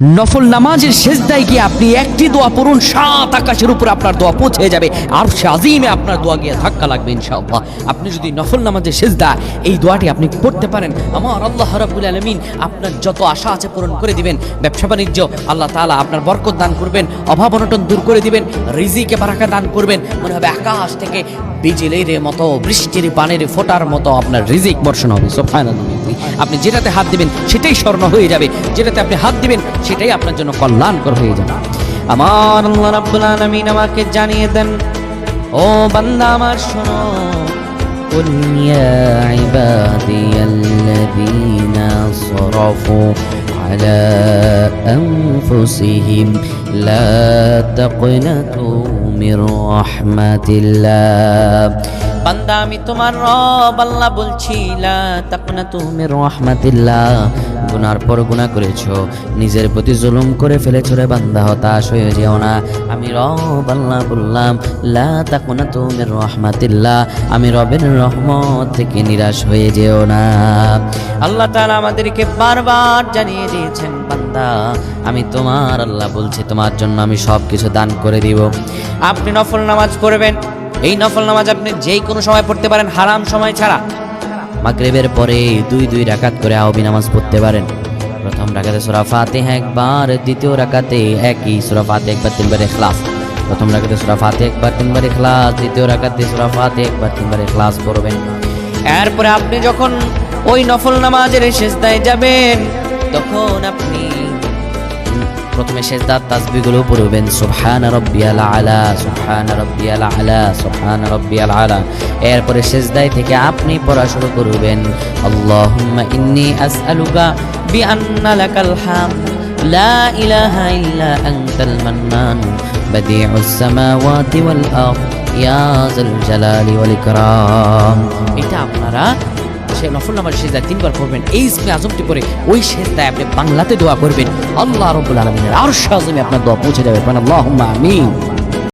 নফল নামাজের সেজদায় গিয়ে আপনি একটি দোয়া পড়ুন, 7 আকাশের উপর আপনার দোয়া পৌঁছে যাবে, আরশে আজিমে আপনার দোয়া গিয়ে ধাক্কা লাগবে ইনশাআল্লাহ। আপনি যদি নফল নামাজের সেজদা এই দোয়াটি আপনি পড়তে পারেন, আমার আল্লাহ রাব্বুল আলামিন আপনার যত আশা আছে পূরণ করে দিবেন। ব্যবসা বাণিজ্য আল্লাহ তাআলা আপনার বরকত দান করবেন, অভাব অনটন দূর করে দিবেন, রিজিকে বারাকা দান করবেন। মনে হবে আকাশ থেকে বিজলির মতো, বৃষ্টির পানির ফোঁটার মতো আপনার রিজিক বর্ষণ হবে। সুবহানাল্লাহ। আপনি যেটাতে হাত দিবেন সেটাই স্বর্ণ হয়ে যাবে, যেটাতে আপনি হাত দিবেন সেটাই আপনার জন্য কল্যাণকর হয়ে যাবে। আমার আল্লাহ রাব্বুল আলামিন আমাকে জানিয়ে দেন, ও বান্দা আমার শোনো, قل يا عبادي الذين صرفوا على أنفسهم لا تقنطوا من رحمة الله। বান্দা আমি তোমার রব আল্লাহ বলছি, লা তাকনাতু মির রাহমাতিল্লাহ। গুনার পর গুনাহ করেছো, নিজের প্রতি জুলুম করে ফেলেছো রে বান্দা, হতাশ হয়ে যেও না। আমি রব আল্লাহ বললাম, লা তাকনাতু মির রাহমাতিল্লাহ, আমি রবের রহমত থেকে নিরাশ হয়ে যেও না। আল্লাহ তাআলা আমাদেরকে বারবার জানিয়ে দিয়েছেন, বান্দা আমি তোমার আল্লাহ বলছি, তোমার জন্য আমি সব কিছু দান করে দিব। আপনি নফল নামাজ পড়বেন, এই নফল নামাজ আপনি যেই কোনো সময় পড়তে পারেন, হারাম সময় ছাড়া। মাগরিবের পরে 2 রাকাত করে আওয়ামী নামাজ পড়তে পারেন। প্রথম রাকাতে সূরা ফাতিহা একবার, দ্বিতীয় রাকাতে একই সূরা ফাতিহা একবার 3 বার ইখলাস। প্রথম রাকাতে সূরা ফাতিহা একবার 3 বার ইখলাস, দ্বিতীয় রাকাতে সূরা ফাতিহা একবার 3 বার ইখলাস পড়বেন। এরপরে আপনি যখন ওই নফল নামাজের সিজদায় যাবেন, তখন আপনি প্রথমে সিজদার তাসবিহগুলো পড়বেন, সুবহান রাব্বিয়াল আলা, সুবহান রাব্বিয়াল আলা, সুবহান রাব্বিয়াল আলা। এরপরে সিজদায় থেকে আপনি পড়া শুরু করবেন, আল্লাহুম্মা ইন্নী আসআলুকা বিআন্না লাকাল হামদ লা ইলাহা ইল্লা আনতাল মান্নান বাদিউস সামাওয়াতি ওয়াল আরদ ইয়া যাল জালালি ওয়াল ইকরাম। এটা আপনারা নফল নামাজ সেজদায় 3 বার পড়বেন। এই ইসমে আজমটি পড়ে ওই সেজদায় আপনি বাংলাতে দোয়া করবেন, আল্লাহ রাব্বুল আলামিনের আরশ আজিমে আপনার দোয়া পৌঁছে যাবে। আল্লাহুম্মা আমিন।